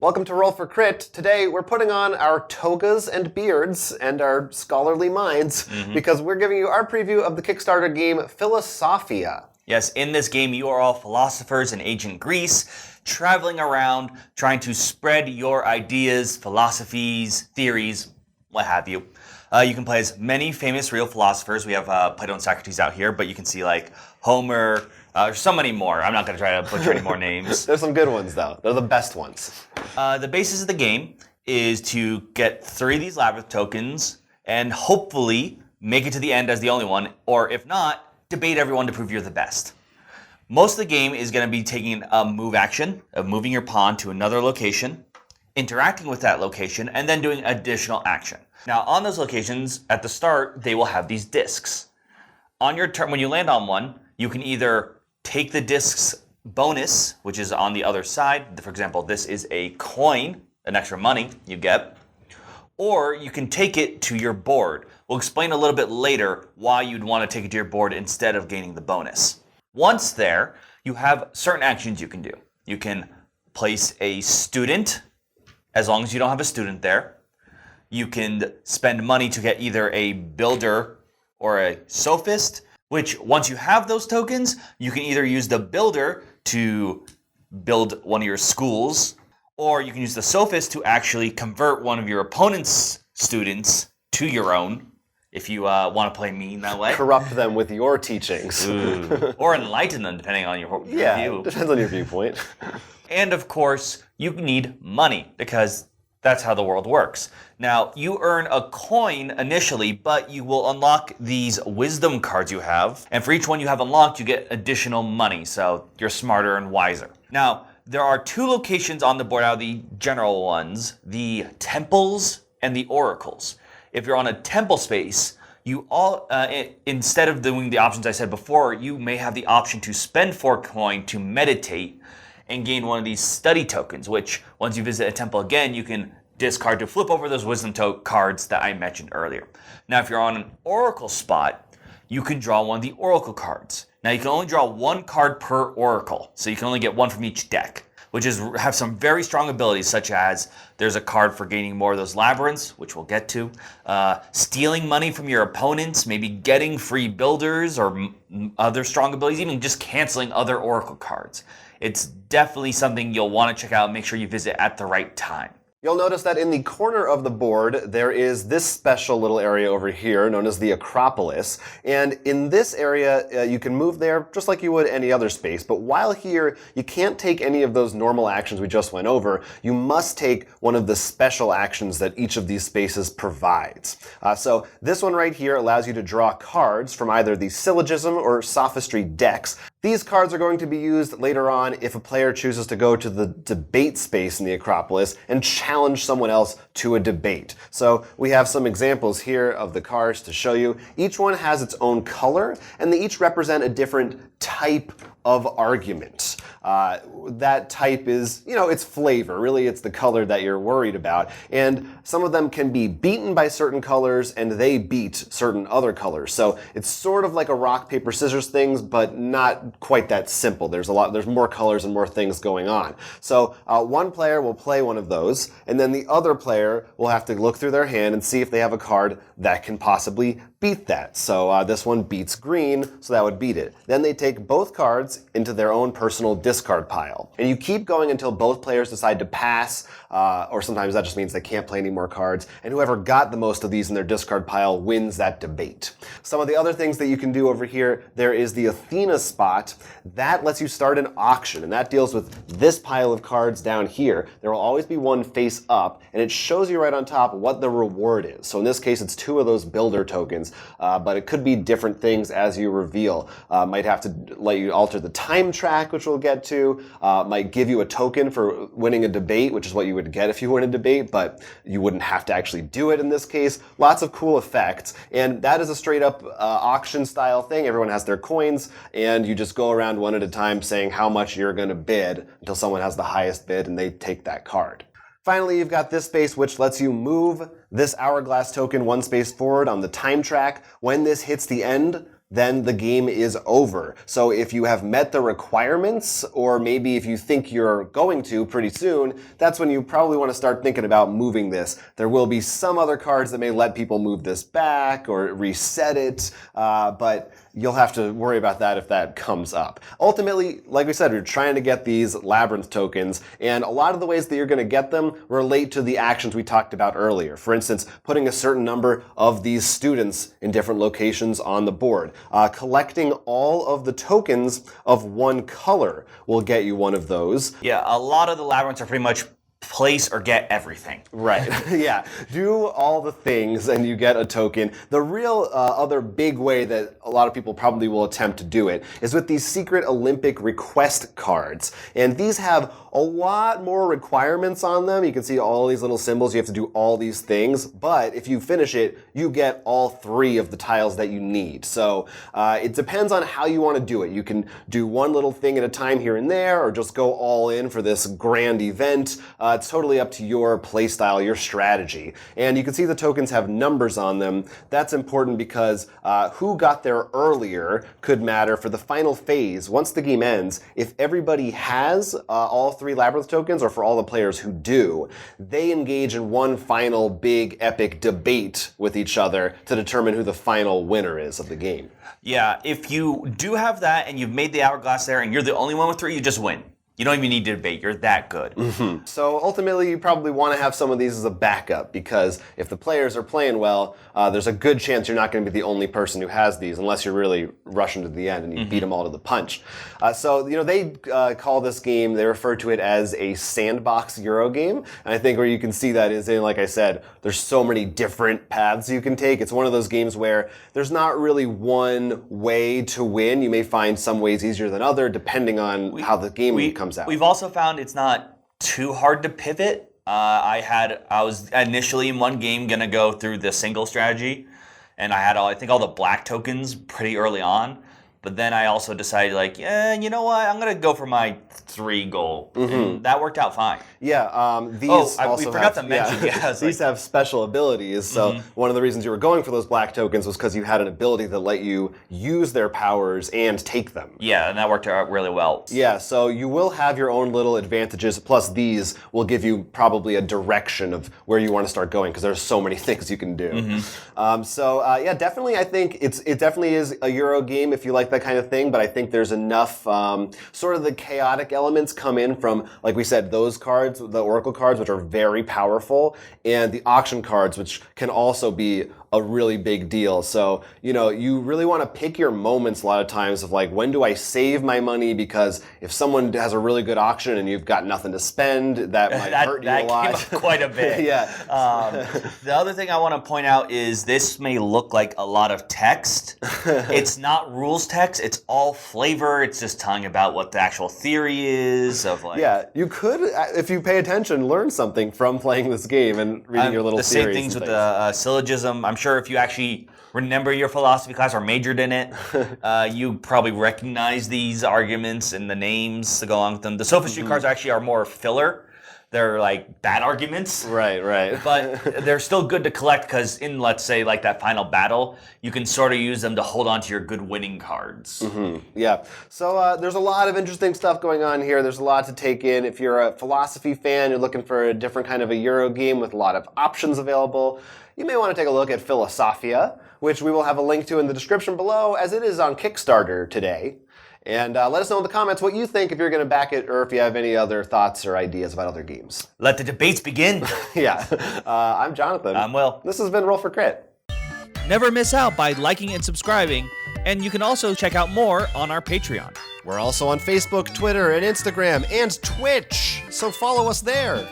Welcome to Roll for Crit. Today we're putting on our togas and beards and our scholarly minds because we're giving you our preview of the Kickstarter game Philosophia. Yes, in this game you are all philosophers in ancient Greece, traveling around, trying to spread your ideas, philosophies, theories, what have you. You can play as many famous real philosophers. We have Plato and Socrates out here, but you can see like Homer. There's so many more. I'm not going to try to butcher any more names. There's some good ones, though. They're the best ones. The basis of the game is to get 3 of these labyrinth tokens and hopefully make it to the end as the only one, or if not, debate everyone to prove you're the best. Most of the game is going to be taking a move action of moving your pawn to another location, interacting with that location, and then doing additional action. Now, on those locations, at the start, they will have these discs. On your turn, when you land on one, you can either take the disc's bonus, which is on the other side. For example, this is a coin, an extra money you get. Or you can take it to your board. We'll explain a little bit later why you'd want to take it to your board instead of gaining the bonus. Once there, you have certain actions you can do. You can place a student, as long as you don't have a student there. You can spend money to get either a builder or a sophist, which once you have those tokens, you can either use the builder to build one of your schools, or you can use the sophist to actually convert one of your opponent's students to your own, if you want to play mean that way. Corrupt them with your teachings. Or enlighten them, depending on your view. Yeah, depends on your viewpoint. And of course, you need money, because that's how the world works. Now, you earn a coin initially, but you will unlock these wisdom cards you have. And for each one you have unlocked, you get additional money, so you're smarter and wiser. Now, there are 2 locations on the board out of the general ones, the temples and the oracles. If you're on a temple space, you all instead of doing the options I said before, you may have the option to spend 4 coin to meditate and gain one of these study tokens, which once you visit a temple again, you can discard to flip over those wisdom cards that I mentioned earlier. Now, if you're on an oracle spot, you can draw one of the oracle cards. Now, you can only draw 1 card per oracle, so you can only get 1 from each deck, which have some very strong abilities, such as there's a card for gaining more of those labyrinths, which we'll get to, stealing money from your opponents, maybe getting free builders or other strong abilities, even just canceling other oracle cards. It's definitely something you'll want to check out and make sure you visit at the right time. You'll notice that in the corner of the board, there is this special little area over here known as the Acropolis. And in this area, you can move there just like you would any other space. But while here, you can't take any of those normal actions we just went over. You must take one of the special actions that each of these spaces provides. So this one right here allows you to draw cards from either the syllogism or sophistry decks. These cards are going to be used later on if a player chooses to go to the debate space in the Acropolis and challenge someone else to a debate. So we have some examples here of the cards to show you. Each one has its own color, and they each represent a different type of argument. That type is, it's flavor. Really, it's the color that you're worried about. And some of them can be beaten by certain colors, and they beat certain other colors. So it's sort of like a rock, paper, scissors things, but not quite that simple. There's more colors and more things going on. So one player will play one of those, and then the other player will have to look through their hand and see if they have a card that can possibly beat that. So this one beats green, so that would beat it. Then they take both cards into their own personal discard pile. And you keep going until both players decide to pass, or sometimes that just means they can't play any more cards, and whoever got the most of these in their discard pile wins that debate. Some of the other things that you can do over here, there is the Athena spot. That lets you start an auction, and that deals with this pile of cards down here. There will always be one face up, and it shows you right on top what the reward is. So in this case, it's 2 of those builder tokens, but it could be different things as you reveal. Might have to let you alter the time track, which we'll get to. Might give you a token for winning a debate, which is what you would get if you win a debate, but you wouldn't have to actually do it in this case. Lots of cool effects, and that is a straight up auction style thing. Everyone has their coins, and you just go around one at a time saying how much you're going to bid until someone has the highest bid and they take that card. Finally, you've got this space which lets you move this hourglass token 1 space forward on the time track. When this hits the end, then the game is over. So if you have met the requirements, or maybe if you think you're going to pretty soon, that's when you probably want to start thinking about moving this. There will be some other cards that may let people move this back or reset it, but you'll have to worry about that if that comes up. Ultimately, like we said, we're trying to get these labyrinth tokens, and a lot of the ways that you're going to get them relate to the actions we talked about earlier. For instance, putting a certain number of these students in different locations on the board. Collecting all of the tokens of one color will get you one of those. Yeah, a lot of the labyrinths are pretty much place or get everything. Right. Yeah. Do all the things and you get a token. The real other big way that a lot of people probably will attempt to do it is with these secret Olympic request cards. And these have a lot more requirements on them. You can see all these little symbols. You have to do all these things. But if you finish it, you get all 3 of the tiles that you need. So it depends on how you want to do it. You can do one little thing at a time here and there, or just go all in for this grand event. It's totally up to your playstyle, your strategy. And you can see the tokens have numbers on them. That's important because who got there earlier could matter for the final phase. Once the game ends, if everybody has all 3 labyrinth tokens, or for all the players who do, they engage in one final big epic debate with each other to determine who the final winner is of the game. Yeah, if you do have that and you've made the hourglass there and you're the only one with 3, you just win. You don't even need to debate. You're that good. Mm-hmm. So ultimately, you probably want to have some of these as a backup, because if the players are playing well, there's a good chance you're not going to be the only person who has these, unless you're really rushing to the end and you beat them all to the punch. So they call this game, they refer to it as a sandbox Euro game. And I think where you can see that is in, like I said, there's so many different paths you can take. It's one of those games where there's not really one way to win. You may find some ways easier than other, depending on how the game comes out. We've also found it's not too hard to pivot. I was initially in one game gonna go through the single strategy, and I had I think all the black tokens pretty early on. But then I also decided, like, yeah, you know what? I'm gonna go for my 3 goal, and that worked out fine. Yeah, these we forgot to mention. Yeah, these have special abilities. So one of the reasons you were going for those black tokens was because you had an ability that let you use their powers and take them. Yeah, and that worked out really well. Yeah, so you will have your own little advantages. Plus, these will give you probably a direction of where you want to start going, because there's so many things you can do. Yeah, definitely. I think it definitely is a Euro game if you like that kind of thing. But I think there's enough sort of the chaotic elements come in from, like we said, those cards, the Oracle cards, which are very powerful, and the auction cards, which can also be a really big deal. So, you really want to pick your moments a lot of times of, like, when do I save my money? Because if someone has a really good auction and you've got nothing to spend, that might hurt you a lot. That came up quite a bit. Yeah. The other thing I want to point out is this may look like a lot of text. It's not rules text. It's all flavor. It's just telling about what the actual theory is of, like... Yeah, you could, if you pay attention, learn something from playing this game and reading your little theories. The same things with the syllogism. I'm sure if you actually remember your philosophy class or majored in it, you probably recognize these arguments and the names to go along with them. The sophistry cards actually are more filler. They're like bad arguments. Right. But they're still good to collect because in, let's say, like that final battle, you can sort of use them to hold on to your good winning cards. Yeah. So there's a lot of interesting stuff going on here. There's a lot to take in. If you're a philosophy fan, you're looking for a different kind of a Euro game with a lot of options available, you may want to take a look at Philosophia, which we will have a link to in the description below, as it is on Kickstarter today. And let us know in the comments what you think, if you're going to back it, or if you have any other thoughts or ideas about other games. Let the debates begin. Yeah. I'm Jonathan. I'm Will. This has been Roll for Crit. Never miss out by liking and subscribing, and you can also check out more on our Patreon. We're also on Facebook, Twitter, and Instagram, and Twitch, so follow us there.